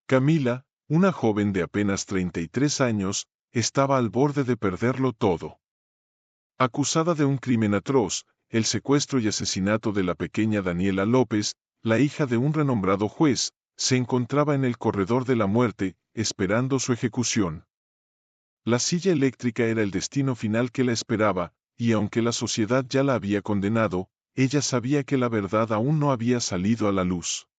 Camila, una joven de apenas 33 años, estaba al borde de perderlo todo. Acusada de un crimen atroz, el secuestro y asesinato de la pequeña Daniela López, la hija de un renombrado juez, se encontraba en el corredor de la muerte, esperando su ejecución. La silla eléctrica era el destino final que la esperaba, y aunque la sociedad ya la había condenado, ella sabía que la verdad aún no había salido a la luz.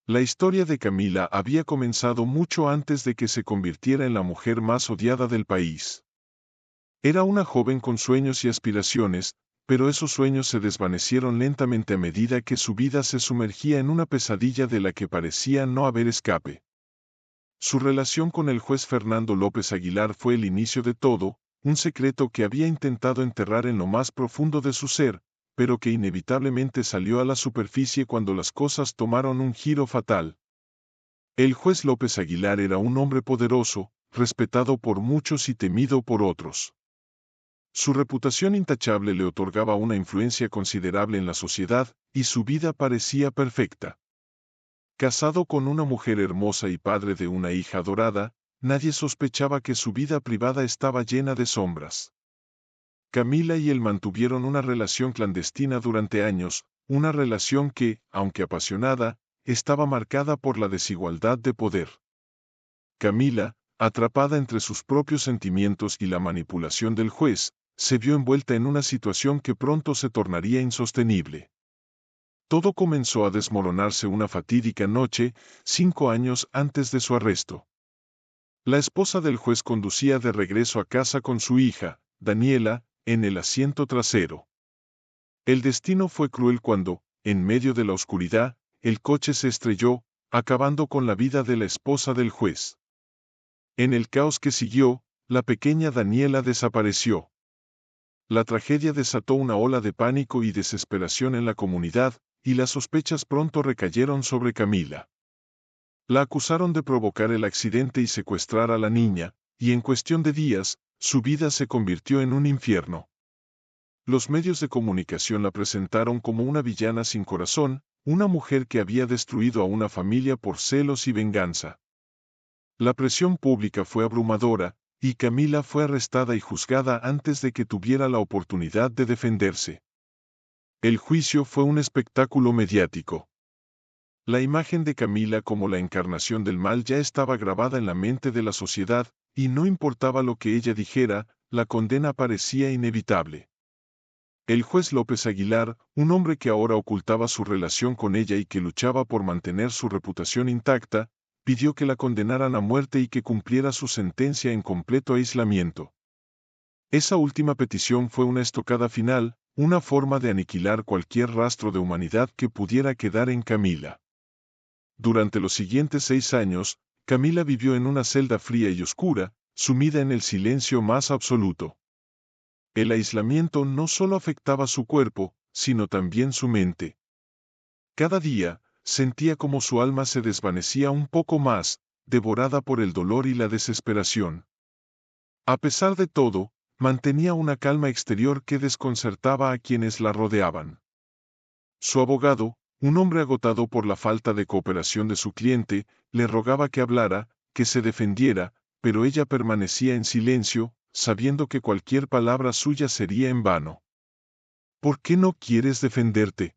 La historia de Camila había comenzado mucho antes de que se convirtiera en la mujer más odiada del país. Era una joven con sueños y aspiraciones, pero esos sueños se desvanecieron lentamente a medida que su vida se sumergía en una pesadilla de la que parecía no haber escape. Su relación con el juez Fernando López Aguilar fue el inicio de todo, un secreto que había intentado enterrar en lo más profundo de su ser, pero que inevitablemente salió a la superficie cuando las cosas tomaron un giro fatal. El juez López Aguilar era un hombre poderoso, respetado por muchos y temido por otros. Su reputación intachable le otorgaba una influencia considerable en la sociedad, y su vida parecía perfecta. Casado con una mujer hermosa y padre de una hija adorada, nadie sospechaba que su vida privada estaba llena de sombras. Camila y él mantuvieron una relación clandestina durante años, una relación que, aunque apasionada, estaba marcada por la desigualdad de poder. Camila, atrapada entre sus propios sentimientos y la manipulación del juez, se vio envuelta en una situación que pronto se tornaría insostenible. Todo comenzó a desmoronarse una fatídica noche, 5 años antes de su arresto. La esposa del juez conducía de regreso a casa con su hija, Daniela, en el asiento trasero. El destino fue cruel cuando, en medio de la oscuridad, el coche se estrelló, acabando con la vida de la esposa del juez. En el caos que siguió, la pequeña Daniela desapareció. La tragedia desató una ola de pánico y desesperación en la comunidad, y las sospechas pronto recayeron sobre Camila. La acusaron de provocar el accidente y secuestrar a la niña, y en cuestión de días, su vida se convirtió en un infierno. Los medios de comunicación la presentaron como una villana sin corazón, una mujer que había destruido a una familia por celos y venganza. La presión pública fue abrumadora, y Camila fue arrestada y juzgada antes de que tuviera la oportunidad de defenderse. El juicio fue un espectáculo mediático. La imagen de Camila como la encarnación del mal ya estaba grabada en la mente de la sociedad, y no importaba lo que ella dijera, la condena parecía inevitable. El juez López Aguilar, un hombre que ahora ocultaba su relación con ella y que luchaba por mantener su reputación intacta, pidió que la condenaran a muerte y que cumpliera su sentencia en completo aislamiento. Esa última petición fue una estocada final, una forma de aniquilar cualquier rastro de humanidad que pudiera quedar en Camila. Durante los siguientes 6 años, Camila vivió en una celda fría y oscura, sumida en el silencio más absoluto. El aislamiento no solo afectaba su cuerpo, sino también su mente. Cada día, sentía como su alma se desvanecía un poco más, devorada por el dolor y la desesperación. A pesar de todo, mantenía una calma exterior que desconcertaba a quienes la rodeaban. Su abogado, un hombre agotado por la falta de cooperación de su cliente, le rogaba que hablara, que se defendiera, pero ella permanecía en silencio, sabiendo que cualquier palabra suya sería en vano. ¿Por qué no quieres defenderte?,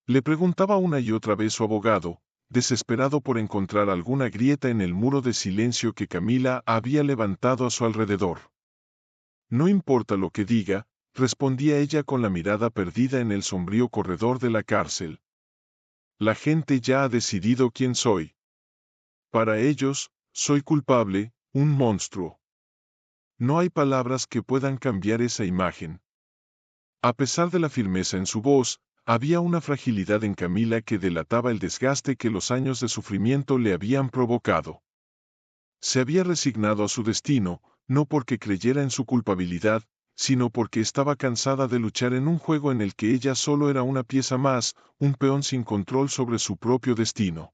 le preguntaba una y otra vez su abogado, desesperado por encontrar alguna grieta en el muro de silencio que Camila había levantado a su alrededor. No importa lo que diga, respondía ella con la mirada perdida en el sombrío corredor de la cárcel. La gente ya ha decidido quién soy. Para ellos, soy culpable, un monstruo. No hay palabras que puedan cambiar esa imagen. A pesar de la firmeza en su voz, había una fragilidad en Camila que delataba el desgaste que los años de sufrimiento le habían provocado. Se había resignado a su destino, no porque creyera en su culpabilidad, sino porque estaba cansada de luchar en un juego en el que ella solo era una pieza más, un peón sin control sobre su propio destino.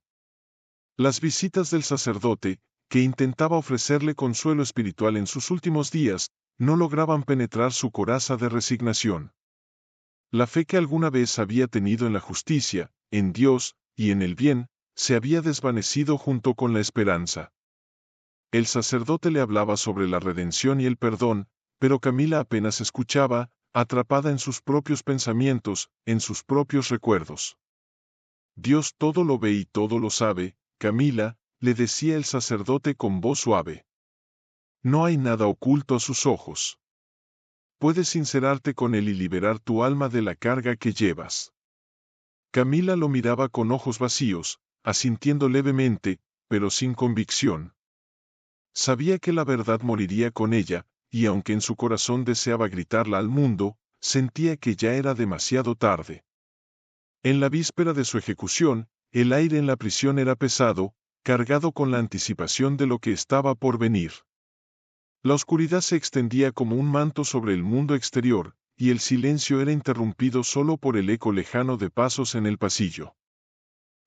Las visitas del sacerdote, que intentaba ofrecerle consuelo espiritual en sus últimos días, no lograban penetrar su coraza de resignación. La fe que alguna vez había tenido en la justicia, en Dios, y en el bien, se había desvanecido junto con la esperanza. El sacerdote le hablaba sobre la redención y el perdón, pero Camila apenas escuchaba, atrapada en sus propios pensamientos, en sus propios recuerdos. Dios todo lo ve y todo lo sabe, Camila, le decía el sacerdote con voz suave. No hay nada oculto a sus ojos. Puedes sincerarte con Él y liberar tu alma de la carga que llevas. Camila lo miraba con ojos vacíos, asintiendo levemente, pero sin convicción. Sabía que la verdad moriría con ella, y aunque en su corazón deseaba gritarla al mundo, sentía que ya era demasiado tarde. En la víspera de su ejecución, el aire en la prisión era pesado, cargado con la anticipación de lo que estaba por venir. La oscuridad se extendía como un manto sobre el mundo exterior, y el silencio era interrumpido solo por el eco lejano de pasos en el pasillo.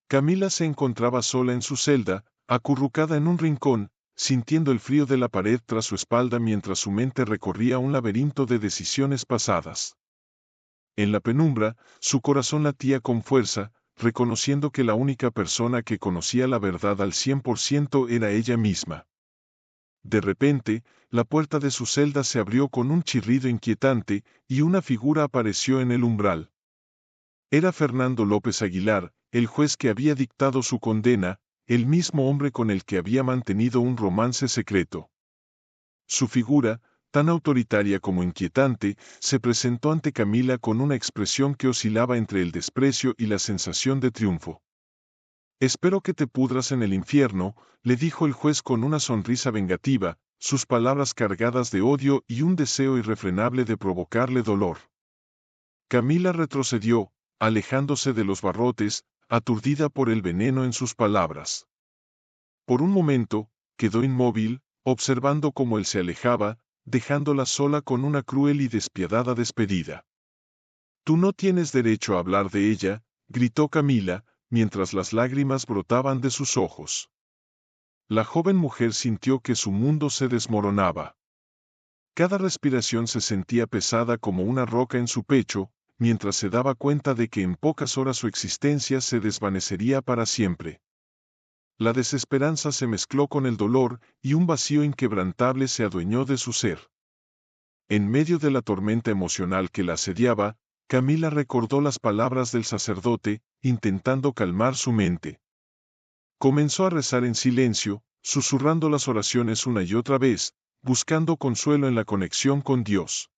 Camila se encontraba sola en su celda, acurrucada en un rincón, sintiendo el frío de la pared tras su espalda mientras su mente recorría un laberinto de decisiones pasadas. En la penumbra, su corazón latía con fuerza, reconociendo que la única persona que conocía la verdad al 100% era ella misma. De repente, la puerta de su celda se abrió con un chirrido inquietante, y una figura apareció en el umbral. Era Fernando López Aguilar, el juez que había dictado su condena, el mismo hombre con el que había mantenido un romance secreto. Su figura, tan autoritaria como inquietante, se presentó ante Camila con una expresión que oscilaba entre el desprecio y la sensación de triunfo. «Espero que te pudras en el infierno», le dijo el juez con una sonrisa vengativa, sus palabras cargadas de odio y un deseo irrefrenable de provocarle dolor. Camila retrocedió, alejándose de los barrotes, aturdida por el veneno en sus palabras. Por un momento, quedó inmóvil, observando cómo él se alejaba, dejándola sola con una cruel y despiadada despedida. «Tú no tienes derecho a hablar de ella», gritó Camila, mientras las lágrimas brotaban de sus ojos. La joven mujer sintió que su mundo se desmoronaba. Cada respiración se sentía pesada como una roca en su pecho, mientras se daba cuenta de que en pocas horas su existencia se desvanecería para siempre. La desesperanza se mezcló con el dolor, y un vacío inquebrantable se adueñó de su ser. En medio de la tormenta emocional que la asediaba, Camila recordó las palabras del sacerdote, intentando calmar su mente. Comenzó a rezar en silencio, susurrando las oraciones una y otra vez, buscando consuelo en la conexión con Dios.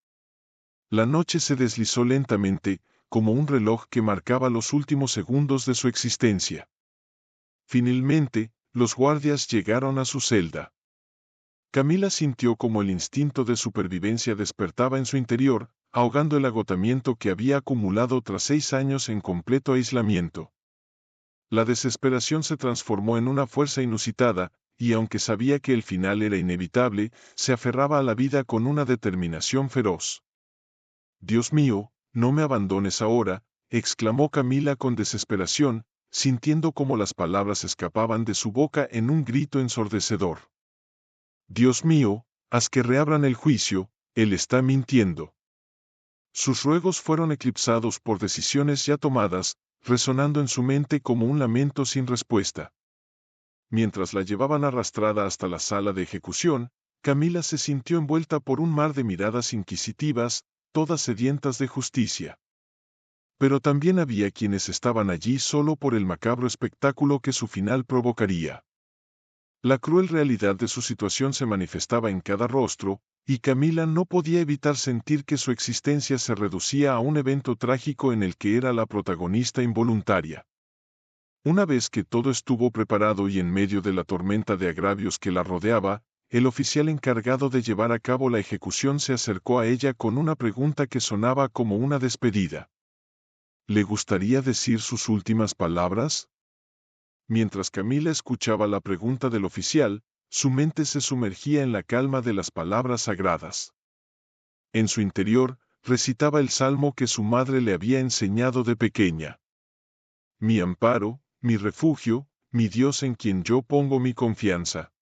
La noche se deslizó lentamente, como un reloj que marcaba los últimos segundos de su existencia. Finalmente, los guardias llegaron a su celda. Camila sintió como el instinto de supervivencia despertaba en su interior, ahogando el agotamiento que había acumulado tras 6 años en completo aislamiento. La desesperación se transformó en una fuerza inusitada, y aunque sabía que el final era inevitable, se aferraba a la vida con una determinación feroz. «Dios mío, no me abandones ahora», exclamó Camila con desesperación, sintiendo cómo las palabras escapaban de su boca en un grito ensordecedor. «Dios mío, haz que reabran el juicio, él está mintiendo». Sus ruegos fueron eclipsados por decisiones ya tomadas, resonando en su mente como un lamento sin respuesta. Mientras la llevaban arrastrada hasta la sala de ejecución, Camila se sintió envuelta por un mar de miradas inquisitivas, todas sedientas de justicia. Pero también había quienes estaban allí solo por el macabro espectáculo que su final provocaría. La cruel realidad de su situación se manifestaba en cada rostro, y Camila no podía evitar sentir que su existencia se reducía a un evento trágico en el que era la protagonista involuntaria. Una vez que todo estuvo preparado y en medio de la tormenta de agravios que la rodeaba, el oficial encargado de llevar a cabo la ejecución se acercó a ella con una pregunta que sonaba como una despedida. ¿Le gustaría decir sus últimas palabras? Mientras Camila escuchaba la pregunta del oficial, su mente se sumergía en la calma de las palabras sagradas. En su interior, recitaba el salmo que su madre le había enseñado de pequeña. «Mi amparo, mi refugio, mi Dios en quien yo pongo mi confianza».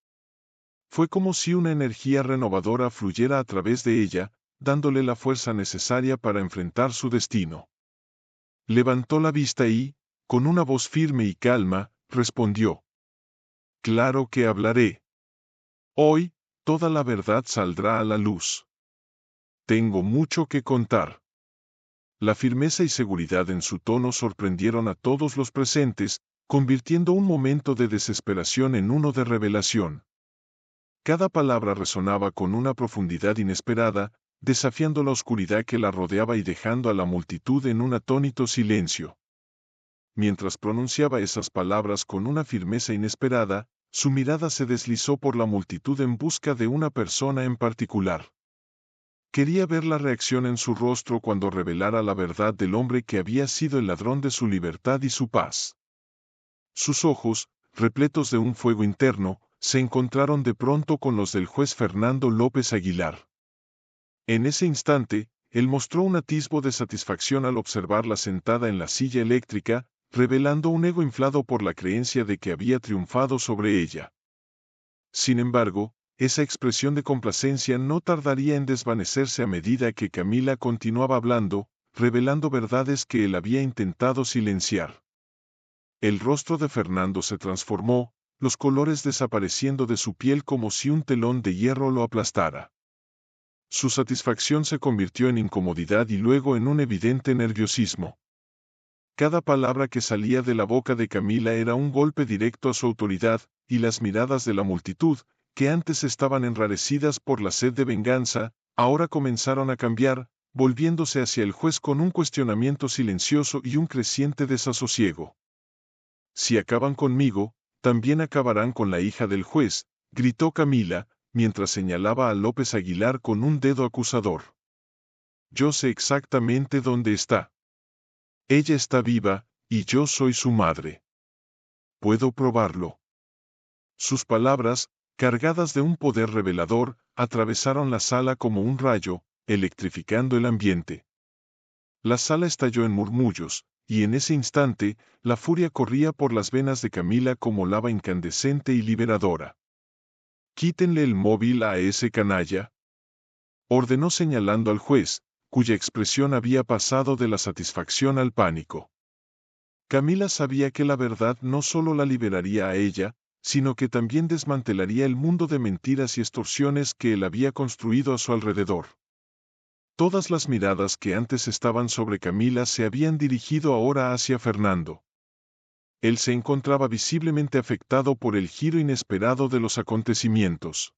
Fue como si una energía renovadora fluyera a través de ella, dándole la fuerza necesaria para enfrentar su destino. Levantó la vista y, con una voz firme y calma, respondió. Claro que hablaré. Hoy, toda la verdad saldrá a la luz. Tengo mucho que contar. La firmeza y seguridad en su tono sorprendieron a todos los presentes, convirtiendo un momento de desesperación en uno de revelación. Cada palabra resonaba con una profundidad inesperada, desafiando la oscuridad que la rodeaba y dejando a la multitud en un atónito silencio. Mientras pronunciaba esas palabras con una firmeza inesperada, su mirada se deslizó por la multitud en busca de una persona en particular. Quería ver la reacción en su rostro cuando revelara la verdad del hombre que había sido el ladrón de su libertad y su paz. Sus ojos, repletos de un fuego interno, se encontraron de pronto con los del juez Fernando López Aguilar. En ese instante, él mostró un atisbo de satisfacción al observarla sentada en la silla eléctrica, revelando un ego inflado por la creencia de que había triunfado sobre ella. Sin embargo, esa expresión de complacencia no tardaría en desvanecerse a medida que Camila continuaba hablando, revelando verdades que él había intentado silenciar. El rostro de Fernando se transformó, los colores desapareciendo de su piel como si un telón de hierro lo aplastara. Su satisfacción se convirtió en incomodidad y luego en un evidente nerviosismo. Cada palabra que salía de la boca de Camila era un golpe directo a su autoridad, y las miradas de la multitud, que antes estaban enrarecidas por la sed de venganza, ahora comenzaron a cambiar, volviéndose hacia el juez con un cuestionamiento silencioso y un creciente desasosiego. Si acaban conmigo, también acabarán con la hija del juez, gritó Camila, mientras señalaba a López Aguilar con un dedo acusador. Yo sé exactamente dónde está. Ella está viva, y yo soy su madre. Puedo probarlo. Sus palabras, cargadas de un poder revelador, atravesaron la sala como un rayo, electrificando el ambiente. La sala estalló en murmullos, y en ese instante, la furia corría por las venas de Camila como lava incandescente y liberadora. Quítenle el móvil a ese canalla, ordenó señalando al juez, cuya expresión había pasado de la satisfacción al pánico. Camila sabía que la verdad no solo la liberaría a ella, sino que también desmantelaría el mundo de mentiras y extorsiones que él había construido a su alrededor. Todas las miradas que antes estaban sobre Camila se habían dirigido ahora hacia Fernando. Él se encontraba visiblemente afectado por el giro inesperado de los acontecimientos.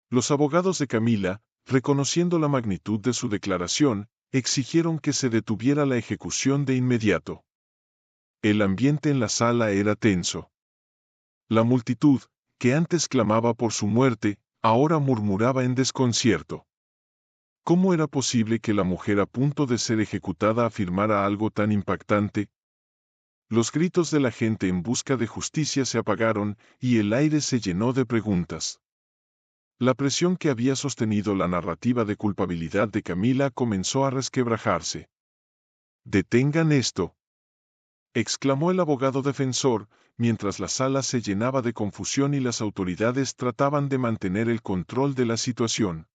Los abogados de Camila, reconociendo la magnitud de su declaración, exigieron que se detuviera la ejecución de inmediato. El ambiente en la sala era tenso. La multitud, que antes clamaba por su muerte, ahora murmuraba en desconcierto. ¿Cómo era posible que la mujer a punto de ser ejecutada afirmara algo tan impactante? Los gritos de la gente en busca de justicia se apagaron, y el aire se llenó de preguntas. La presión que había sostenido la narrativa de culpabilidad de Camila comenzó a resquebrajarse. «¡Detengan esto!», exclamó el abogado defensor, mientras la sala se llenaba de confusión y las autoridades trataban de mantener el control de la situación.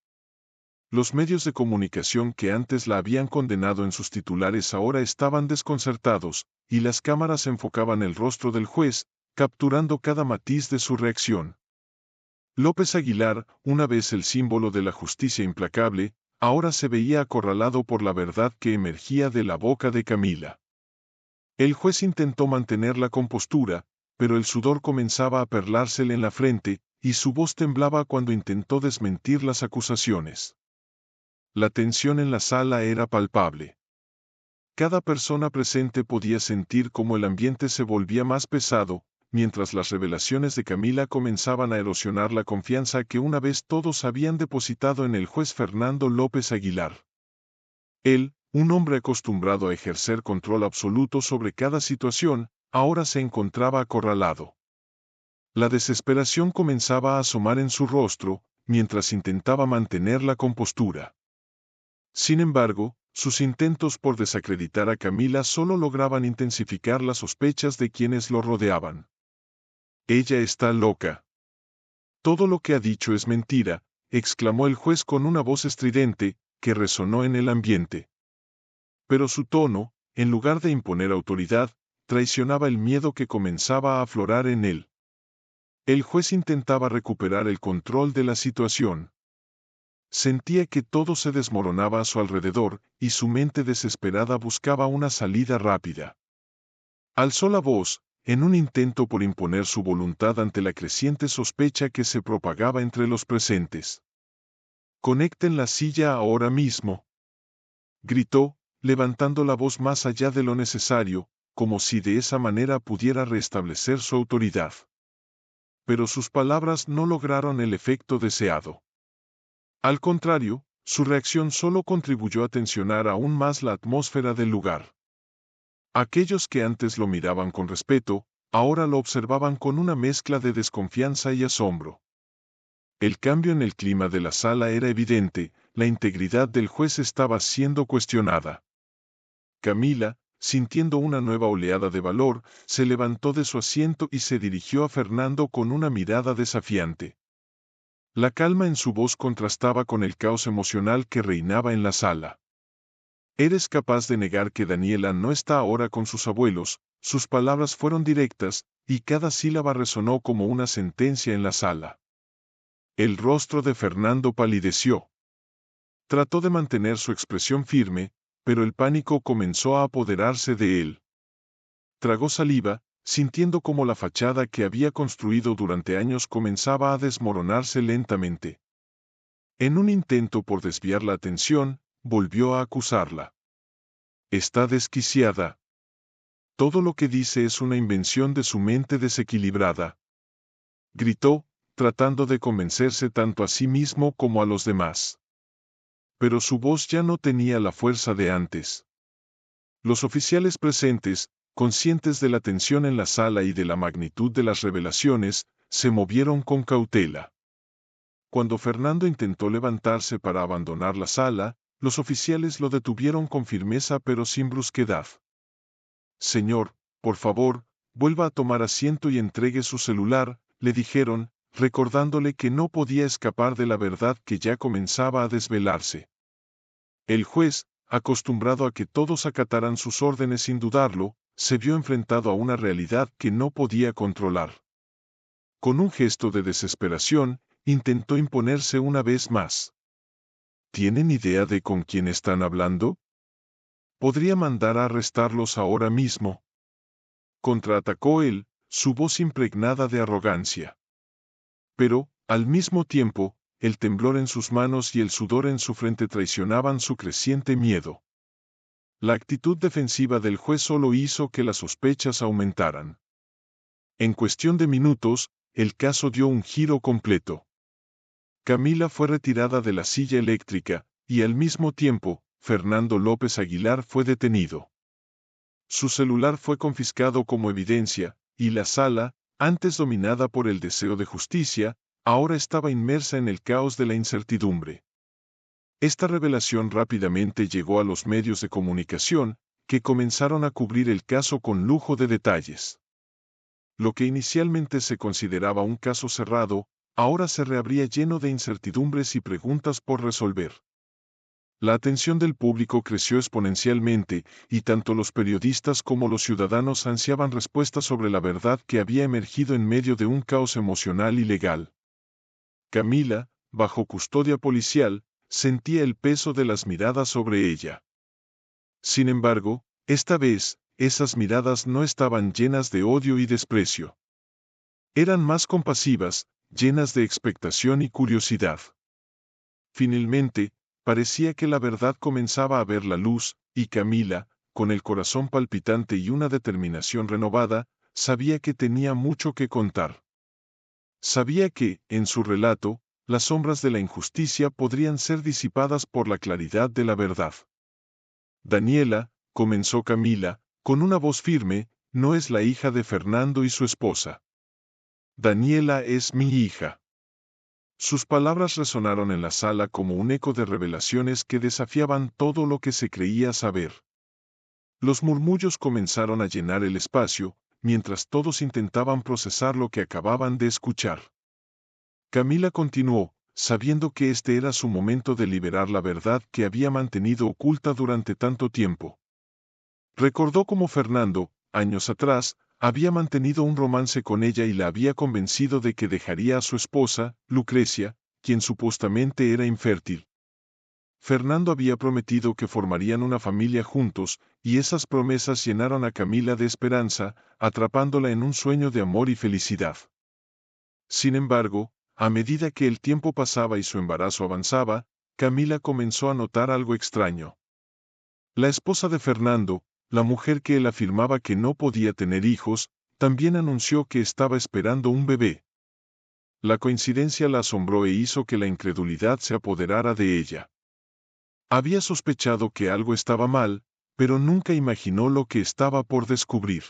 Los medios de comunicación que antes la habían condenado en sus titulares ahora estaban desconcertados, y las cámaras enfocaban el rostro del juez, capturando cada matiz de su reacción. López Aguilar, una vez el símbolo de la justicia implacable, ahora se veía acorralado por la verdad que emergía de la boca de Camila. El juez intentó mantener la compostura, pero el sudor comenzaba a perlársele en la frente, y su voz temblaba cuando intentó desmentir las acusaciones. La tensión en la sala era palpable. Cada persona presente podía sentir cómo el ambiente se volvía más pesado, mientras las revelaciones de Camila comenzaban a erosionar la confianza que una vez todos habían depositado en el juez Fernando López Aguilar. Él, un hombre acostumbrado a ejercer control absoluto sobre cada situación, ahora se encontraba acorralado. La desesperación comenzaba a asomar en su rostro, mientras intentaba mantener la compostura. Sin embargo, sus intentos por desacreditar a Camila solo lograban intensificar las sospechas de quienes lo rodeaban. «Ella está loca. Todo lo que ha dicho es mentira», exclamó el juez con una voz estridente, que resonó en el ambiente. Pero su tono, en lugar de imponer autoridad, traicionaba el miedo que comenzaba a aflorar en él. El juez intentaba recuperar el control de la situación. Sentía que todo se desmoronaba a su alrededor, y su mente desesperada buscaba una salida rápida. Alzó la voz, en un intento por imponer su voluntad ante la creciente sospecha que se propagaba entre los presentes. «Conecten la silla ahora mismo», gritó, levantando la voz más allá de lo necesario, como si de esa manera pudiera restablecer su autoridad. Pero sus palabras no lograron el efecto deseado. Al contrario, su reacción solo contribuyó a tensionar aún más la atmósfera del lugar. Aquellos que antes lo miraban con respeto, ahora lo observaban con una mezcla de desconfianza y asombro. El cambio en el clima de la sala era evidente, la integridad del juez estaba siendo cuestionada. Camila, sintiendo una nueva oleada de valor, se levantó de su asiento y se dirigió a Fernando con una mirada desafiante. La calma en su voz contrastaba con el caos emocional que reinaba en la sala. «¿Eres capaz de negar que Daniela no está ahora con sus abuelos?» Sus palabras fueron directas, y cada sílaba resonó como una sentencia en la sala. El rostro de Fernando palideció. Trató de mantener su expresión firme, pero el pánico comenzó a apoderarse de él. Tragó saliva, sintiendo como la fachada que había construido durante años comenzaba a desmoronarse lentamente. En un intento por desviar la atención, volvió a acusarla. «Está desquiciada. Todo lo que dice es una invención de su mente desequilibrada», gritó, tratando de convencerse tanto a sí mismo como a los demás. Pero su voz ya no tenía la fuerza de antes. Los oficiales presentes, conscientes de la tensión en la sala y de la magnitud de las revelaciones, se movieron con cautela. Cuando Fernando intentó levantarse para abandonar la sala, los oficiales lo detuvieron con firmeza pero sin brusquedad. «Señor, por favor, vuelva a tomar asiento y entregue su celular», le dijeron, recordándole que no podía escapar de la verdad que ya comenzaba a desvelarse. El juez, acostumbrado a que todos acataran sus órdenes sin dudarlo, se vio enfrentado a una realidad que no podía controlar. Con un gesto de desesperación, intentó imponerse una vez más. «¿Tienen idea de con quién están hablando? Podría mandar a arrestarlos ahora mismo», contraatacó él, su voz impregnada de arrogancia. Pero, al mismo tiempo, el temblor en sus manos y el sudor en su frente traicionaban su creciente miedo. La actitud defensiva del juez solo hizo que las sospechas aumentaran. En cuestión de minutos, el caso dio un giro completo. Camila fue retirada de la silla eléctrica, y al mismo tiempo, Fernando López Aguilar fue detenido. Su celular fue confiscado como evidencia, y la sala, antes dominada por el deseo de justicia, ahora estaba inmersa en el caos de la incertidumbre. Esta revelación rápidamente llegó a los medios de comunicación, que comenzaron a cubrir el caso con lujo de detalles. Lo que inicialmente se consideraba un caso cerrado, ahora se reabría lleno de incertidumbres y preguntas por resolver. La atención del público creció exponencialmente, y tanto los periodistas como los ciudadanos ansiaban respuestas sobre la verdad que había emergido en medio de un caos emocional y legal. Camila, bajo custodia policial, sentía el peso de las miradas sobre ella. Sin embargo, esta vez, esas miradas no estaban llenas de odio y desprecio. Eran más compasivas, llenas de expectación y curiosidad. Finalmente, parecía que la verdad comenzaba a ver la luz, y Camila, con el corazón palpitante y una determinación renovada, sabía que tenía mucho que contar. Sabía que, en su relato, las sombras de la injusticia podrían ser disipadas por la claridad de la verdad. «Daniela», comenzó Camila, con una voz firme, «no es la hija de Fernando y su esposa. Daniela es mi hija». Sus palabras resonaron en la sala como un eco de revelaciones que desafiaban todo lo que se creía saber. Los murmullos comenzaron a llenar el espacio, mientras todos intentaban procesar lo que acababan de escuchar. Camila continuó, sabiendo que este era su momento de liberar la verdad que había mantenido oculta durante tanto tiempo. Recordó cómo Fernando, años atrás, había mantenido un romance con ella y la había convencido de que dejaría a su esposa, Lucrecia, quien supuestamente era infértil. Fernando había prometido que formarían una familia juntos, y esas promesas llenaron a Camila de esperanza, atrapándola en un sueño de amor y felicidad. Sin embargo, a medida que el tiempo pasaba y su embarazo avanzaba, Camila comenzó a notar algo extraño. La esposa de Fernando, la mujer que él afirmaba que no podía tener hijos, también anunció que estaba esperando un bebé. La coincidencia la asombró e hizo que la incredulidad se apoderara de ella. Había sospechado que algo estaba mal, pero nunca imaginó lo que estaba por descubrir.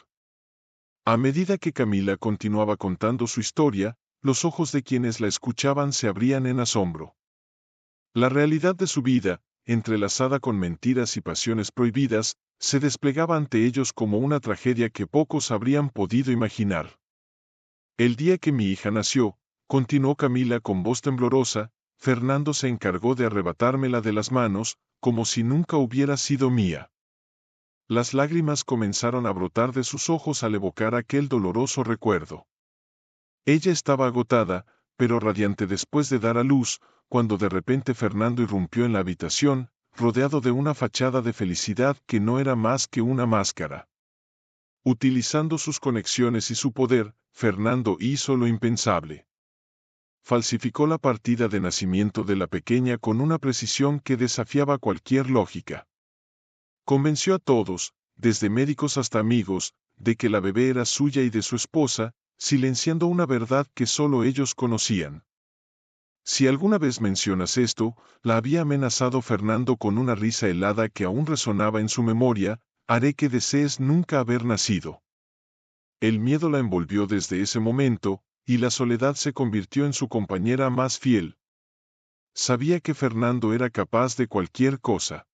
A medida que Camila continuaba contando su historia, los ojos de quienes la escuchaban se abrían en asombro. La realidad de su vida, entrelazada con mentiras y pasiones prohibidas, se desplegaba ante ellos como una tragedia que pocos habrían podido imaginar. El día que mi hija nació, continuó Camila con voz temblorosa, Fernando se encargó de arrebatármela de las manos, como si nunca hubiera sido mía. Las lágrimas comenzaron a brotar de sus ojos al evocar aquel doloroso recuerdo. Ella estaba agotada, pero radiante después de dar a luz, cuando de repente Fernando irrumpió en la habitación, rodeado de una fachada de felicidad que no era más que una máscara. Utilizando sus conexiones y su poder, Fernando hizo lo impensable. Falsificó la partida de nacimiento de la pequeña con una precisión que desafiaba cualquier lógica. Convenció a todos, desde médicos hasta amigos, de que la bebé era suya y de su esposa, silenciando una verdad que solo ellos conocían. Si alguna vez mencionas esto, la había amenazado Fernando con una risa helada que aún resonaba en su memoria, haré que desees nunca haber nacido. El miedo la envolvió desde ese momento, y la soledad se convirtió en su compañera más fiel. Sabía que Fernando era capaz de cualquier cosa.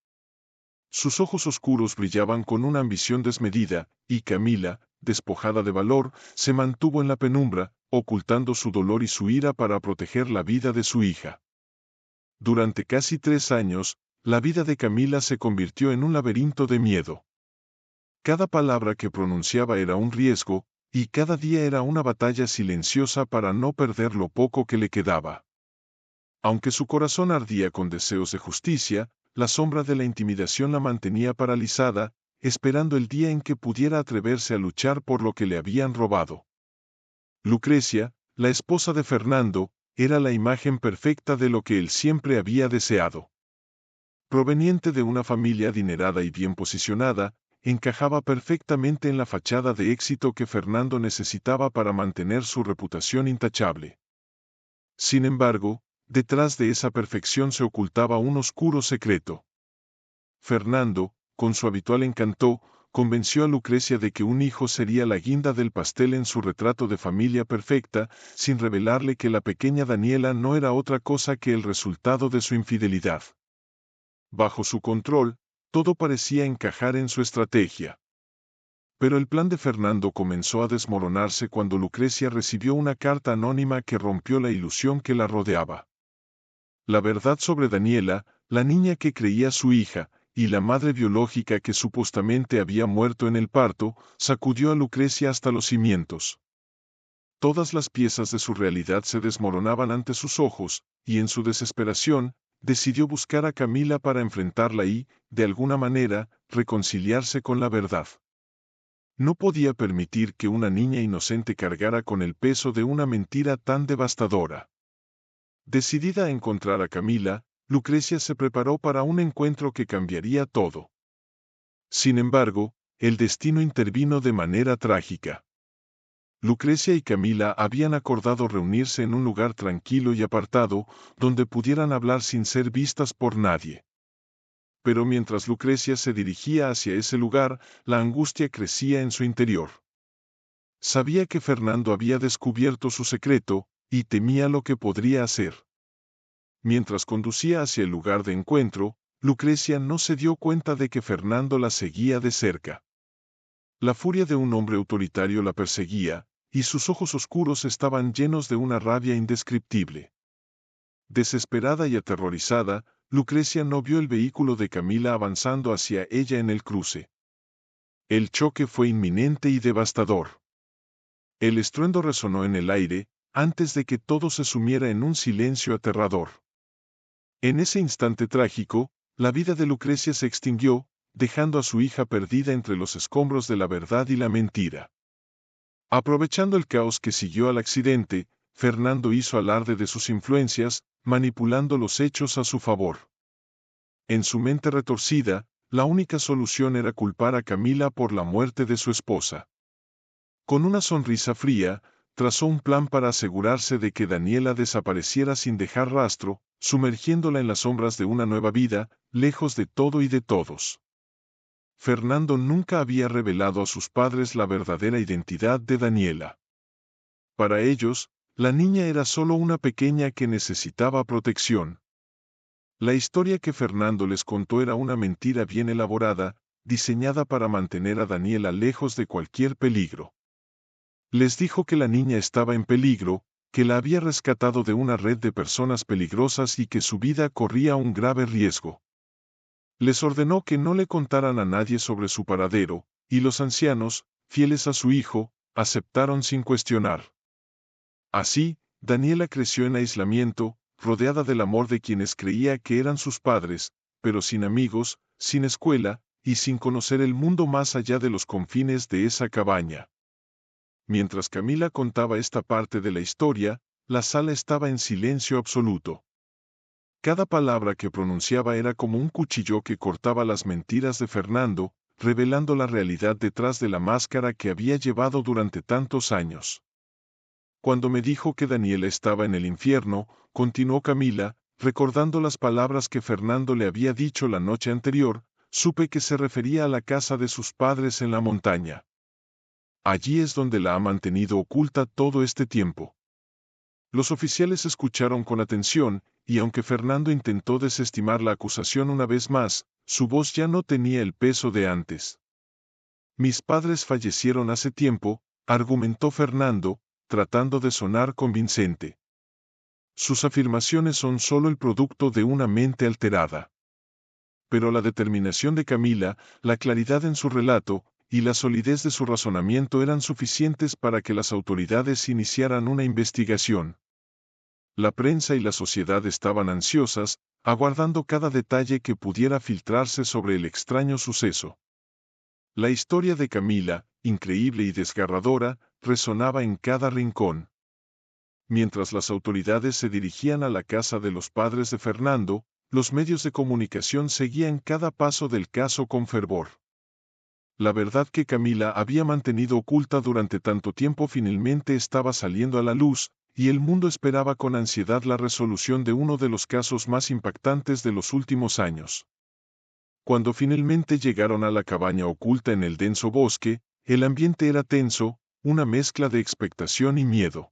Sus ojos oscuros brillaban con una ambición desmedida, y Camila, despojada de valor, se mantuvo en la penumbra, ocultando su dolor y su ira para proteger la vida de su hija. Durante casi 3 años, la vida de Camila se convirtió en un laberinto de miedo. Cada palabra que pronunciaba era un riesgo, y cada día era una batalla silenciosa para no perder lo poco que le quedaba. Aunque su corazón ardía con deseos de justicia, la sombra de la intimidación la mantenía paralizada, esperando el día en que pudiera atreverse a luchar por lo que le habían robado. Lucrecia, la esposa de Fernando, era la imagen perfecta de lo que él siempre había deseado. Proveniente de una familia adinerada y bien posicionada, encajaba perfectamente en la fachada de éxito que Fernando necesitaba para mantener su reputación intachable. Sin embargo, detrás de esa perfección se ocultaba un oscuro secreto. Fernando, con su habitual encanto, convenció a Lucrecia de que un hijo sería la guinda del pastel en su retrato de familia perfecta, sin revelarle que la pequeña Daniela no era otra cosa que el resultado de su infidelidad. Bajo su control, todo parecía encajar en su estrategia. Pero el plan de Fernando comenzó a desmoronarse cuando Lucrecia recibió una carta anónima que rompió la ilusión que la rodeaba. La verdad sobre Daniela, la niña que creía su hija, y la madre biológica que supuestamente había muerto en el parto, sacudió a Lucrecia hasta los cimientos. Todas las piezas de su realidad se desmoronaban ante sus ojos, y en su desesperación, decidió buscar a Camila para enfrentarla y, de alguna manera, reconciliarse con la verdad. No podía permitir que una niña inocente cargara con el peso de una mentira tan devastadora. Decidida a encontrar a Camila, Lucrecia se preparó para un encuentro que cambiaría todo. Sin embargo, el destino intervino de manera trágica. Lucrecia y Camila habían acordado reunirse en un lugar tranquilo y apartado, donde pudieran hablar sin ser vistas por nadie. Pero mientras Lucrecia se dirigía hacia ese lugar, la angustia crecía en su interior. Sabía que Fernando había descubierto su secreto, y temía lo que podría hacer. Mientras conducía hacia el lugar de encuentro, Lucrecia no se dio cuenta de que Fernando la seguía de cerca. La furia de un hombre autoritario la perseguía, y sus ojos oscuros estaban llenos de una rabia indescriptible. Desesperada y aterrorizada, Lucrecia no vio el vehículo de Camila avanzando hacia ella en el cruce. El choque fue inminente y devastador. El estruendo resonó en el aire, antes de que todo se sumiera en un silencio aterrador. En ese instante trágico, la vida de Lucrecia se extinguió, dejando a su hija perdida entre los escombros de la verdad y la mentira. Aprovechando el caos que siguió al accidente, Fernando hizo alarde de sus influencias, manipulando los hechos a su favor. En su mente retorcida, la única solución era culpar a Camila por la muerte de su esposa. Con una sonrisa fría, trazó un plan para asegurarse de que Daniela desapareciera sin dejar rastro, sumergiéndola en las sombras de una nueva vida, lejos de todo y de todos. Fernando nunca había revelado a sus padres la verdadera identidad de Daniela. Para ellos, la niña era solo una pequeña que necesitaba protección. La historia que Fernando les contó era una mentira bien elaborada, diseñada para mantener a Daniela lejos de cualquier peligro. Les dijo que la niña estaba en peligro, que la había rescatado de una red de personas peligrosas y que su vida corría un grave riesgo. Les ordenó que no le contaran a nadie sobre su paradero, y los ancianos, fieles a su hijo, aceptaron sin cuestionar. Así, Daniela creció en aislamiento, rodeada del amor de quienes creía que eran sus padres, pero sin amigos, sin escuela, y sin conocer el mundo más allá de los confines de esa cabaña. Mientras Camila contaba esta parte de la historia, la sala estaba en silencio absoluto. Cada palabra que pronunciaba era como un cuchillo que cortaba las mentiras de Fernando, revelando la realidad detrás de la máscara que había llevado durante tantos años. Cuando me dijo que Daniela estaba en el infierno, continuó Camila, recordando las palabras que Fernando le había dicho la noche anterior, supe que se refería a la casa de sus padres en la montaña. Allí es donde la ha mantenido oculta todo este tiempo. Los oficiales escucharon con atención, y aunque Fernando intentó desestimar la acusación una vez más, su voz ya no tenía el peso de antes. Mis padres fallecieron hace tiempo, argumentó Fernando, tratando de sonar convincente. Sus afirmaciones son solo el producto de una mente alterada. Pero la determinación de Camila, la claridad en su relato, y la solidez de su razonamiento eran suficientes para que las autoridades iniciaran una investigación. La prensa y la sociedad estaban ansiosas, aguardando cada detalle que pudiera filtrarse sobre el extraño suceso. La historia de Camila, increíble y desgarradora, resonaba en cada rincón. Mientras las autoridades se dirigían a la casa de los padres de Fernando, los medios de comunicación seguían cada paso del caso con fervor. La verdad que Camila había mantenido oculta durante tanto tiempo finalmente estaba saliendo a la luz, y el mundo esperaba con ansiedad la resolución de uno de los casos más impactantes de los últimos años. Cuando finalmente llegaron a la cabaña oculta en el denso bosque, el ambiente era tenso, una mezcla de expectación y miedo.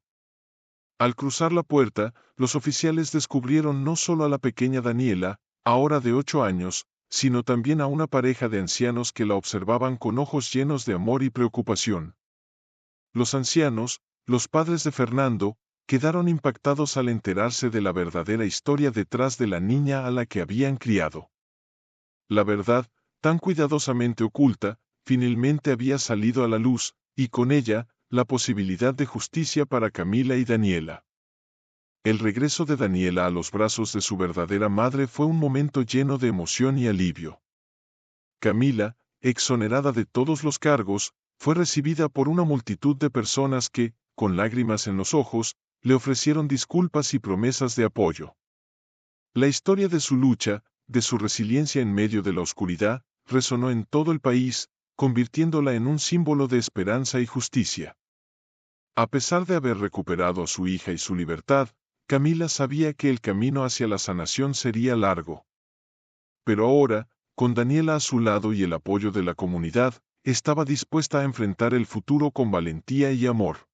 Al cruzar la puerta, los oficiales descubrieron no solo a la pequeña Daniela, ahora de 8 años, sino también a una pareja de ancianos que la observaban con ojos llenos de amor y preocupación. Los ancianos, los padres de Fernando, quedaron impactados al enterarse de la verdadera historia detrás de la niña a la que habían criado. La verdad, tan cuidadosamente oculta, finalmente había salido a la luz, y con ella, la posibilidad de justicia para Camila y Daniela. El regreso de Daniela a los brazos de su verdadera madre fue un momento lleno de emoción y alivio. Camila, exonerada de todos los cargos, fue recibida por una multitud de personas que, con lágrimas en los ojos, le ofrecieron disculpas y promesas de apoyo. La historia de su lucha, de su resiliencia en medio de la oscuridad, resonó en todo el país, convirtiéndola en un símbolo de esperanza y justicia. A pesar de haber recuperado a su hija y su libertad, Camila sabía que el camino hacia la sanación sería largo. Pero ahora, con Daniela a su lado y el apoyo de la comunidad, estaba dispuesta a enfrentar el futuro con valentía y amor.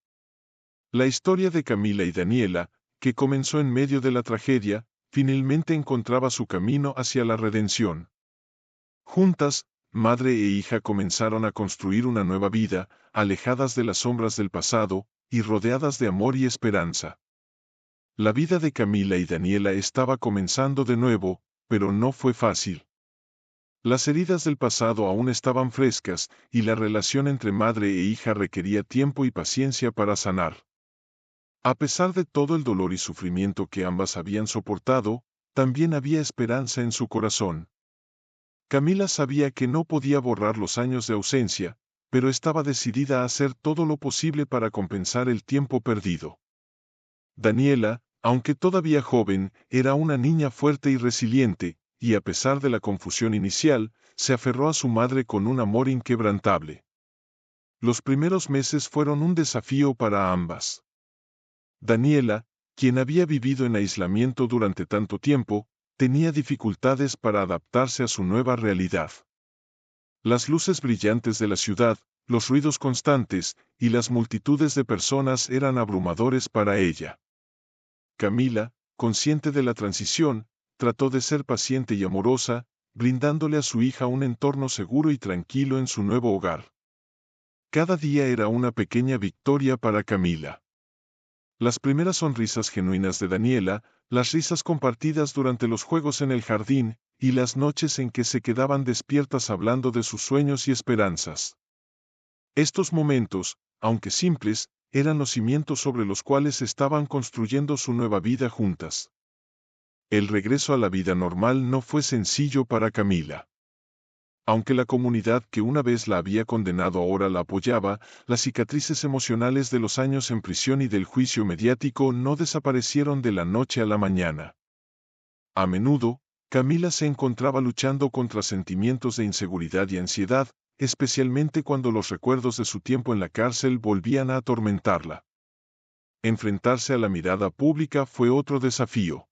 La historia de Camila y Daniela, que comenzó en medio de la tragedia, finalmente encontraba su camino hacia la redención. Juntas, madre e hija comenzaron a construir una nueva vida, alejadas de las sombras del pasado, y rodeadas de amor y esperanza. La vida de Camila y Daniela estaba comenzando de nuevo, pero no fue fácil. Las heridas del pasado aún estaban frescas, y la relación entre madre e hija requería tiempo y paciencia para sanar. A pesar de todo el dolor y sufrimiento que ambas habían soportado, también había esperanza en su corazón. Camila sabía que no podía borrar los años de ausencia, pero estaba decidida a hacer todo lo posible para compensar el tiempo perdido. Daniela, aunque todavía joven, era una niña fuerte y resiliente, y a pesar de la confusión inicial, se aferró a su madre con un amor inquebrantable. Los primeros meses fueron un desafío para ambas. Daniela, quien había vivido en aislamiento durante tanto tiempo, tenía dificultades para adaptarse a su nueva realidad. Las luces brillantes de la ciudad, los ruidos constantes, y las multitudes de personas eran abrumadores para ella. Camila, consciente de la transición, trató de ser paciente y amorosa, brindándole a su hija un entorno seguro y tranquilo en su nuevo hogar. Cada día era una pequeña victoria para Camila. Las primeras sonrisas genuinas de Daniela, las risas compartidas durante los juegos en el jardín, y las noches en que se quedaban despiertas hablando de sus sueños y esperanzas. Estos momentos, aunque simples, eran los cimientos sobre los cuales estaban construyendo su nueva vida juntas. El regreso a la vida normal no fue sencillo para Camila. Aunque la comunidad que una vez la había condenado ahora la apoyaba, las cicatrices emocionales de los años en prisión y del juicio mediático no desaparecieron de la noche a la mañana. A menudo, Camila se encontraba luchando contra sentimientos de inseguridad y ansiedad, especialmente cuando los recuerdos de su tiempo en la cárcel volvían a atormentarla. Enfrentarse a la mirada pública fue otro desafío.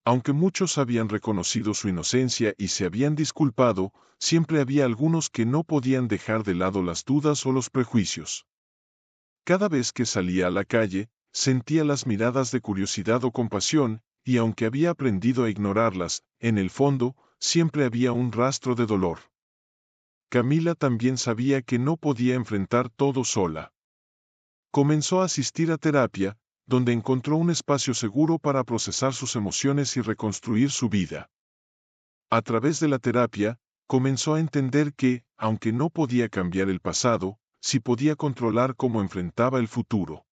Aunque muchos habían reconocido su inocencia y se habían disculpado, siempre había algunos que no podían dejar de lado las dudas o los prejuicios. Cada vez que salía a la calle, sentía las miradas de curiosidad o compasión, y aunque había aprendido a ignorarlas, en el fondo, siempre había un rastro de dolor. Camila también sabía que no podía enfrentar todo sola. Comenzó a asistir a terapia, donde encontró un espacio seguro para procesar sus emociones y reconstruir su vida. A través de la terapia, comenzó a entender que, aunque no podía cambiar el pasado, sí podía controlar cómo enfrentaba el futuro.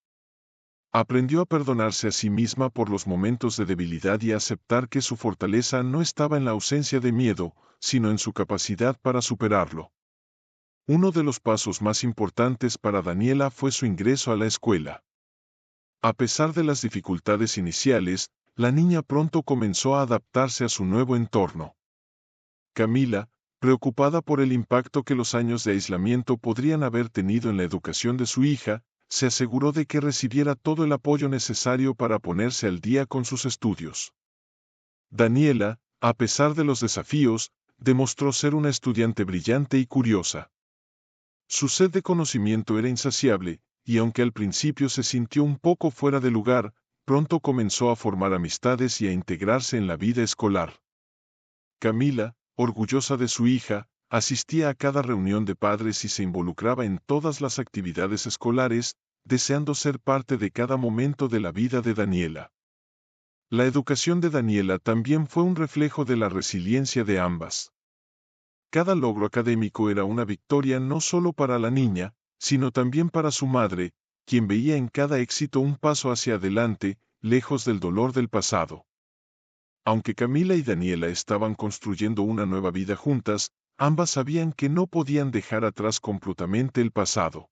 Aprendió a perdonarse a sí misma por los momentos de debilidad y a aceptar que su fortaleza no estaba en la ausencia de miedo, sino en su capacidad para superarlo. Uno de los pasos más importantes para Daniela fue su ingreso a la escuela. A pesar de las dificultades iniciales, la niña pronto comenzó a adaptarse a su nuevo entorno. Camila, preocupada por el impacto que los años de aislamiento podrían haber tenido en la educación de su hija, se aseguró de que recibiera todo el apoyo necesario para ponerse al día con sus estudios. Daniela, a pesar de los desafíos, demostró ser una estudiante brillante y curiosa. Su sed de conocimiento era insaciable, y aunque al principio se sintió un poco fuera de lugar, pronto comenzó a formar amistades y a integrarse en la vida escolar. Camila, orgullosa de su hija, asistía a cada reunión de padres y se involucraba en todas las actividades escolares, deseando ser parte de cada momento de la vida de Daniela. La educación de Daniela también fue un reflejo de la resiliencia de ambas. Cada logro académico era una victoria no solo para la niña, sino también para su madre, quien veía en cada éxito un paso hacia adelante, lejos del dolor del pasado. Aunque Camila y Daniela estaban construyendo una nueva vida juntas, ambas sabían que no podían dejar atrás completamente el pasado.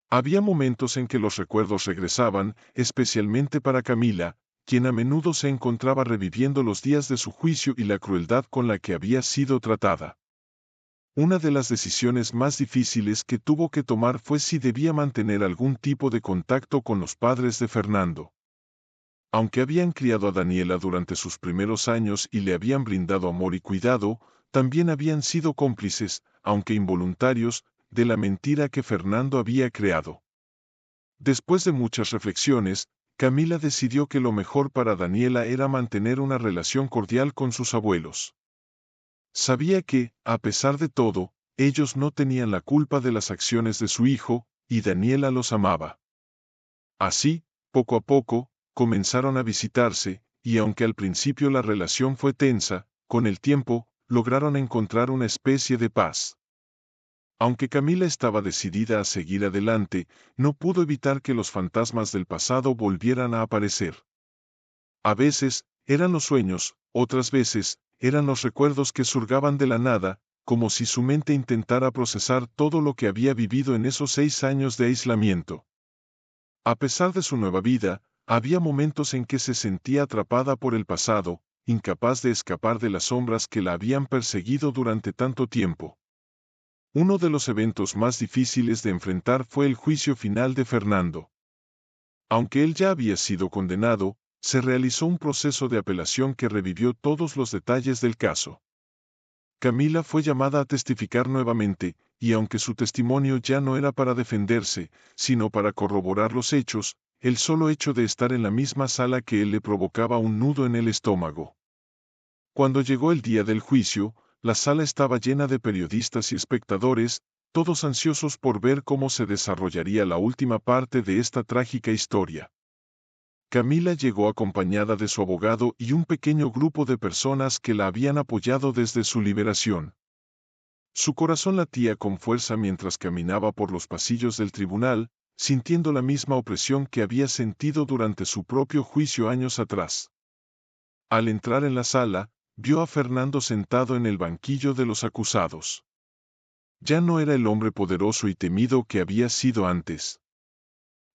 Había momentos en que los recuerdos regresaban, especialmente para Camila, quien a menudo se encontraba reviviendo los días de su juicio y la crueldad con la que había sido tratada. Una de las decisiones más difíciles que tuvo que tomar fue si debía mantener algún tipo de contacto con los padres de Fernando. Aunque habían criado a Daniela durante sus primeros años y le habían brindado amor y cuidado, también habían sido cómplices, aunque involuntarios, de la mentira que Fernando había creado. Después de muchas reflexiones, Camila decidió que lo mejor para Daniela era mantener una relación cordial con sus abuelos. Sabía que, a pesar de todo, ellos no tenían la culpa de las acciones de su hijo, y Daniela los amaba. Así, poco a poco, comenzaron a visitarse, y aunque al principio la relación fue tensa, con el tiempo, lograron encontrar una especie de paz. Aunque Camila estaba decidida a seguir adelante, no pudo evitar que los fantasmas del pasado volvieran a aparecer. A veces, eran los sueños, otras veces, eran los recuerdos que surgaban de la nada, como si su mente intentara procesar todo lo que había vivido en esos 6 años de aislamiento. A pesar de su nueva vida, había momentos en que se sentía atrapada por el pasado, incapaz de escapar de las sombras que la habían perseguido durante tanto tiempo. Uno de los eventos más difíciles de enfrentar fue el juicio final de Fernando. Aunque él ya había sido condenado, se realizó un proceso de apelación que revivió todos los detalles del caso. Camila fue llamada a testificar nuevamente, y aunque su testimonio ya no era para defenderse, sino para corroborar los hechos, el solo hecho de estar en la misma sala que él le provocaba un nudo en el estómago. Cuando llegó el día del juicio, la sala estaba llena de periodistas y espectadores, todos ansiosos por ver cómo se desarrollaría la última parte de esta trágica historia. Camila llegó acompañada de su abogado y un pequeño grupo de personas que la habían apoyado desde su liberación. Su corazón latía con fuerza mientras caminaba por los pasillos del tribunal, sintiendo la misma opresión que había sentido durante su propio juicio años atrás. Al entrar en la sala, vio a Fernando sentado en el banquillo de los acusados. Ya no era el hombre poderoso y temido que había sido antes.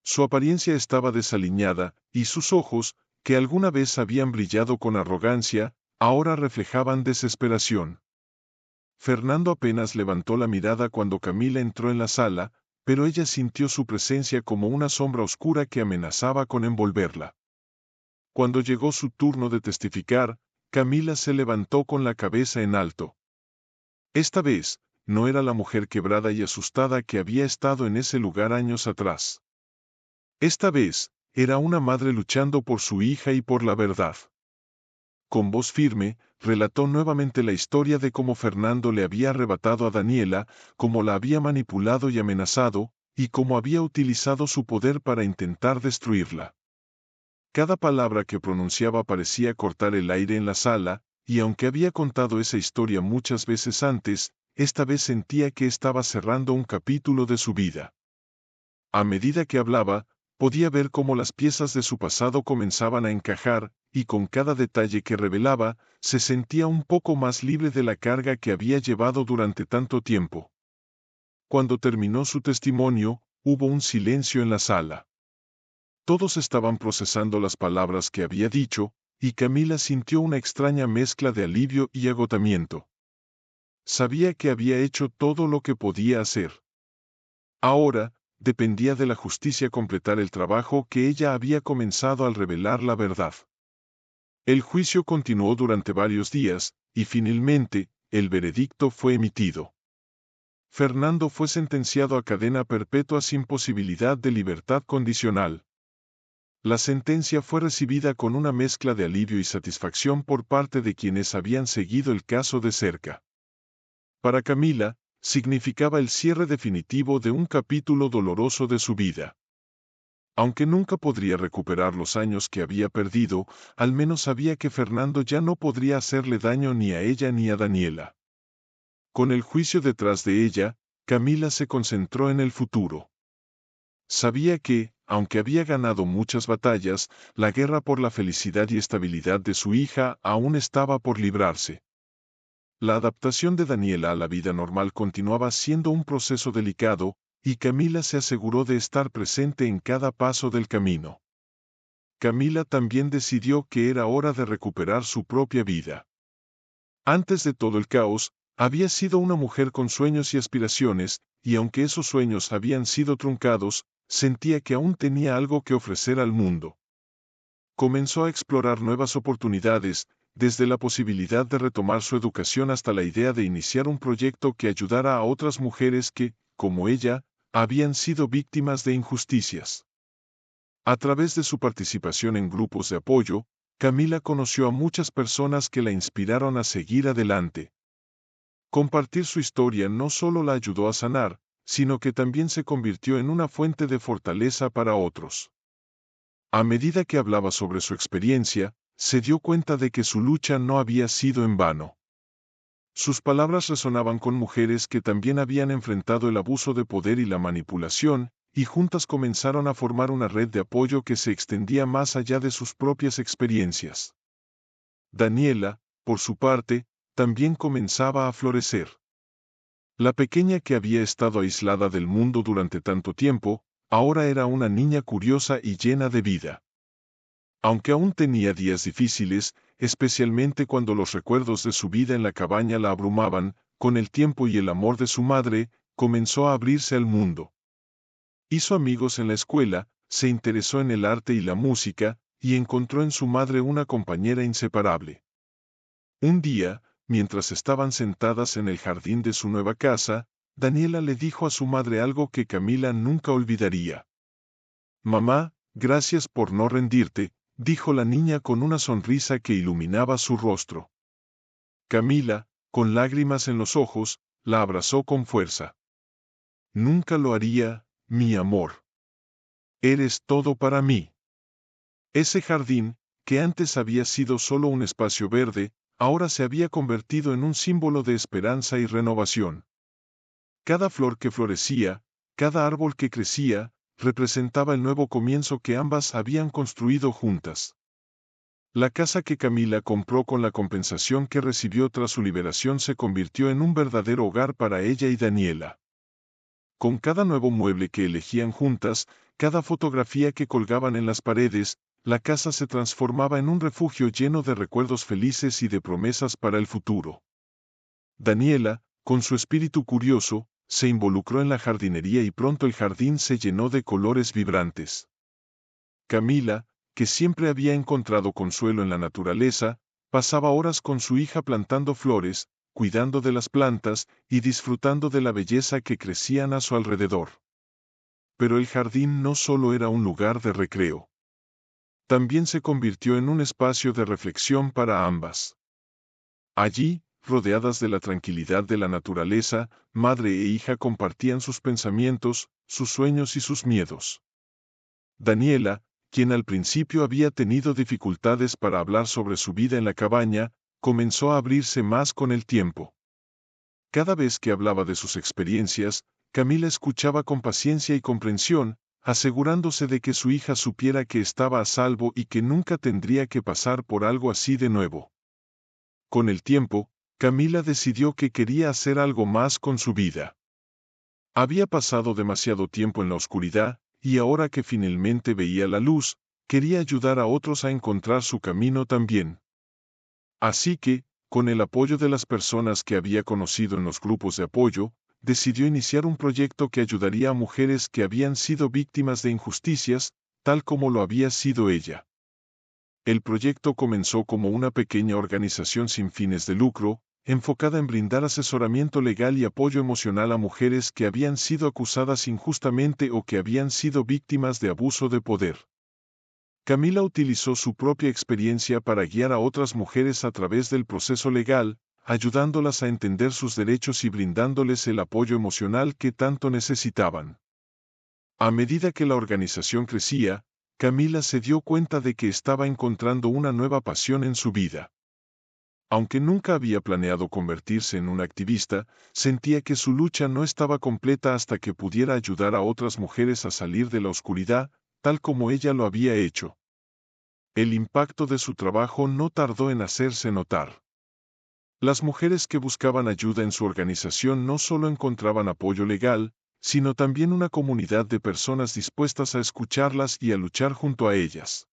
Su apariencia estaba desaliñada, y sus ojos, que alguna vez habían brillado con arrogancia, ahora reflejaban desesperación. Fernando apenas levantó la mirada cuando Camila entró en la sala, pero ella sintió su presencia como una sombra oscura que amenazaba con envolverla. Cuando llegó su turno de testificar, Camila se levantó con la cabeza en alto. Esta vez, no era la mujer quebrada y asustada que había estado en ese lugar años atrás. Esta vez, era una madre luchando por su hija y por la verdad. Con voz firme, relató nuevamente la historia de cómo Fernando le había arrebatado a Daniela, cómo la había manipulado y amenazado, y cómo había utilizado su poder para intentar destruirla. Cada palabra que pronunciaba parecía cortar el aire en la sala, y aunque había contado esa historia muchas veces antes, esta vez sentía que estaba cerrando un capítulo de su vida. A medida que hablaba, podía ver cómo las piezas de su pasado comenzaban a encajar, y con cada detalle que revelaba, se sentía un poco más libre de la carga que había llevado durante tanto tiempo. Cuando terminó su testimonio, hubo un silencio en la sala. Todos estaban procesando las palabras que había dicho, y Camila sintió una extraña mezcla de alivio y agotamiento. Sabía que había hecho todo lo que podía hacer. Ahora, dependía de la justicia completar el trabajo que ella había comenzado al revelar la verdad. El juicio continuó durante varios días, y finalmente, el veredicto fue emitido. Fernando fue sentenciado a cadena perpetua sin posibilidad de libertad condicional. La sentencia fue recibida con una mezcla de alivio y satisfacción por parte de quienes habían seguido el caso de cerca. Para Camila, significaba el cierre definitivo de un capítulo doloroso de su vida. Aunque nunca podría recuperar los años que había perdido, al menos sabía que Fernando ya no podría hacerle daño ni a ella ni a Daniela. Con el juicio detrás de ella, Camila se concentró en el futuro. Sabía que, aunque había ganado muchas batallas, la guerra por la felicidad y estabilidad de su hija aún estaba por librarse. La adaptación de Daniela a la vida normal continuaba siendo un proceso delicado, y Camila se aseguró de estar presente en cada paso del camino. Camila también decidió que era hora de recuperar su propia vida. Antes de todo el caos, había sido una mujer con sueños y aspiraciones, y aunque esos sueños habían sido truncados, sentía que aún tenía algo que ofrecer al mundo. Comenzó a explorar nuevas oportunidades, desde la posibilidad de retomar su educación hasta la idea de iniciar un proyecto que ayudara a otras mujeres que, como ella, habían sido víctimas de injusticias. A través de su participación en grupos de apoyo, Camila conoció a muchas personas que la inspiraron a seguir adelante. Compartir su historia no solo la ayudó a sanar, sino que también se convirtió en una fuente de fortaleza para otros. A medida que hablaba sobre su experiencia, se dio cuenta de que su lucha no había sido en vano. Sus palabras resonaban con mujeres que también habían enfrentado el abuso de poder y la manipulación, y juntas comenzaron a formar una red de apoyo que se extendía más allá de sus propias experiencias. Daniela, por su parte, también comenzaba a florecer. La pequeña que había estado aislada del mundo durante tanto tiempo, ahora era una niña curiosa y llena de vida. Aunque aún tenía días difíciles, especialmente cuando los recuerdos de su vida en la cabaña la abrumaban, con el tiempo y el amor de su madre, comenzó a abrirse al mundo. Hizo amigos en la escuela, se interesó en el arte y la música, y encontró en su madre una compañera inseparable. Un día, mientras estaban sentadas en el jardín de su nueva casa, Daniela le dijo a su madre algo que Camila nunca olvidaría. «Mamá, gracias por no rendirte», dijo la niña con una sonrisa que iluminaba su rostro. Camila, con lágrimas en los ojos, la abrazó con fuerza. «Nunca lo haría, mi amor. Eres todo para mí». Ese jardín, que antes había sido solo un espacio verde, ahora se había convertido en un símbolo de esperanza y renovación. Cada flor que florecía, cada árbol que crecía, representaba el nuevo comienzo que ambas habían construido juntas. La casa que Camila compró con la compensación que recibió tras su liberación se convirtió en un verdadero hogar para ella y Daniela. Con cada nuevo mueble que elegían juntas, cada fotografía que colgaban en las paredes, la casa se transformaba en un refugio lleno de recuerdos felices y de promesas para el futuro. Daniela, con su espíritu curioso, se involucró en la jardinería y pronto el jardín se llenó de colores vibrantes. Camila, que siempre había encontrado consuelo en la naturaleza, pasaba horas con su hija plantando flores, cuidando de las plantas y disfrutando de la belleza que crecían a su alrededor. Pero el jardín no solo era un lugar de recreo. También se convirtió en un espacio de reflexión para ambas. Allí, rodeadas de la tranquilidad de la naturaleza, madre e hija compartían sus pensamientos, sus sueños y sus miedos. Daniela, quien al principio había tenido dificultades para hablar sobre su vida en la cabaña, comenzó a abrirse más con el tiempo. Cada vez que hablaba de sus experiencias, Camila escuchaba con paciencia y comprensión, asegurándose de que su hija supiera que estaba a salvo y que nunca tendría que pasar por algo así de nuevo. Con el tiempo, Camila decidió que quería hacer algo más con su vida. Había pasado demasiado tiempo en la oscuridad, y ahora que finalmente veía la luz, quería ayudar a otros a encontrar su camino también. Así que, con el apoyo de las personas que había conocido en los grupos de apoyo, decidió iniciar un proyecto que ayudaría a mujeres que habían sido víctimas de injusticias, tal como lo había sido ella. El proyecto comenzó como una pequeña organización sin fines de lucro, enfocada en brindar asesoramiento legal y apoyo emocional a mujeres que habían sido acusadas injustamente o que habían sido víctimas de abuso de poder. Camila utilizó su propia experiencia para guiar a otras mujeres a través del proceso legal, ayudándolas a entender sus derechos y brindándoles el apoyo emocional que tanto necesitaban. A medida que la organización crecía, Camila se dio cuenta de que estaba encontrando una nueva pasión en su vida. Aunque nunca había planeado convertirse en una activista, sentía que su lucha no estaba completa hasta que pudiera ayudar a otras mujeres a salir de la oscuridad, tal como ella lo había hecho. El impacto de su trabajo no tardó en hacerse notar. Las mujeres que buscaban ayuda en su organización no solo encontraban apoyo legal, sino también una comunidad de personas dispuestas a escucharlas y a luchar junto a ellas.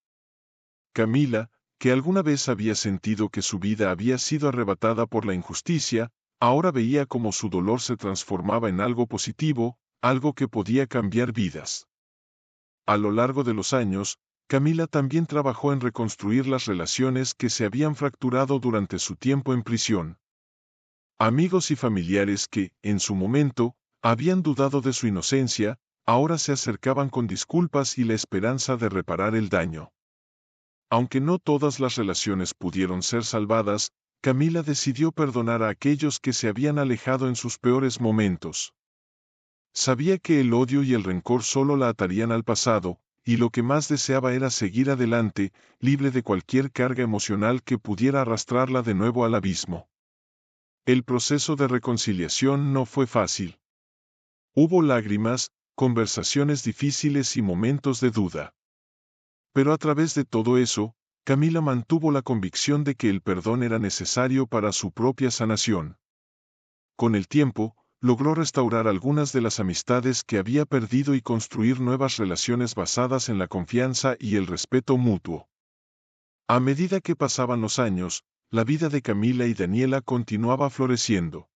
Camila, que alguna vez había sentido que su vida había sido arrebatada por la injusticia, ahora veía cómo su dolor se transformaba en algo positivo, algo que podía cambiar vidas. A lo largo de los años, Camila también trabajó en reconstruir las relaciones que se habían fracturado durante su tiempo en prisión. Amigos y familiares que, en su momento, habían dudado de su inocencia, ahora se acercaban con disculpas y la esperanza de reparar el daño. Aunque no todas las relaciones pudieron ser salvadas, Camila decidió perdonar a aquellos que se habían alejado en sus peores momentos. Sabía que el odio y el rencor solo la atarían al pasado, y lo que más deseaba era seguir adelante, libre de cualquier carga emocional que pudiera arrastrarla de nuevo al abismo. El proceso de reconciliación no fue fácil. Hubo lágrimas, conversaciones difíciles y momentos de duda. Pero a través de todo eso, Camila mantuvo la convicción de que el perdón era necesario para su propia sanación. Con el tiempo, logró restaurar algunas de las amistades que había perdido y construir nuevas relaciones basadas en la confianza y el respeto mutuo. A medida que pasaban los años, la vida de Camila y Daniela continuaba floreciendo.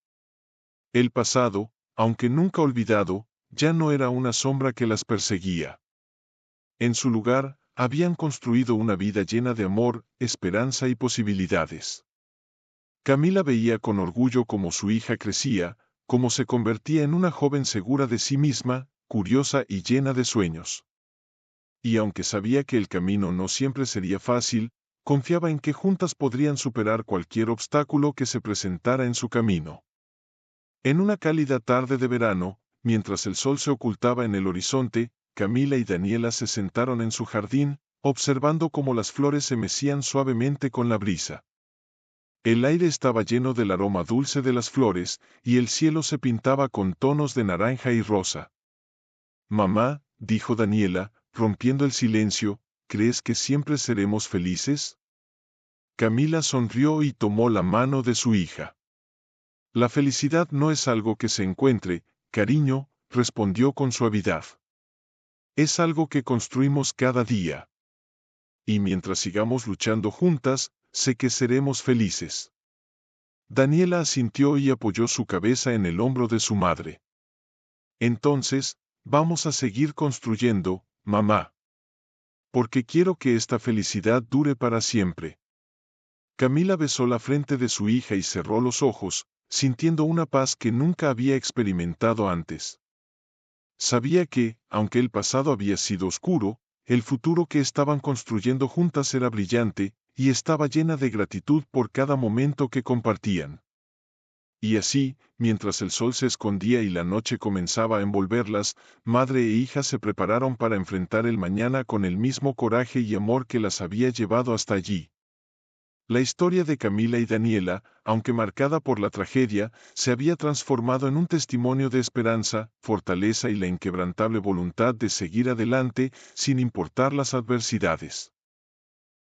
El pasado, aunque nunca olvidado, ya no era una sombra que las perseguía. En su lugar, habían construido una vida llena de amor, esperanza y posibilidades. Camila veía con orgullo cómo su hija crecía, cómo se convertía en una joven segura de sí misma, curiosa y llena de sueños. Y aunque sabía que el camino no siempre sería fácil, confiaba en que juntas podrían superar cualquier obstáculo que se presentara en su camino. En una cálida tarde de verano, mientras el sol se ocultaba en el horizonte, Camila y Daniela se sentaron en su jardín, observando cómo las flores se mecían suavemente con la brisa. El aire estaba lleno del aroma dulce de las flores, y el cielo se pintaba con tonos de naranja y rosa. «Mamá», dijo Daniela, rompiendo el silencio, «¿crees que siempre seremos felices?». Camila sonrió y tomó la mano de su hija. «La felicidad no es algo que se encuentre, cariño», respondió con suavidad. «Es algo que construimos cada día. Y mientras sigamos luchando juntas, sé que seremos felices». Daniela asintió y apoyó su cabeza en el hombro de su madre. «Entonces, vamos a seguir construyendo, mamá. Porque quiero que esta felicidad dure para siempre». Camila besó la frente de su hija y cerró los ojos, sintiendo una paz que nunca había experimentado antes. Sabía que, aunque el pasado había sido oscuro, el futuro que estaban construyendo juntas era brillante, y estaba llena de gratitud por cada momento que compartían. Y así, mientras el sol se escondía y la noche comenzaba a envolverlas, madre e hija se prepararon para enfrentar el mañana con el mismo coraje y amor que las había llevado hasta allí. La historia de Camila y Daniela, aunque marcada por la tragedia, se había transformado en un testimonio de esperanza, fortaleza y la inquebrantable voluntad de seguir adelante, sin importar las adversidades.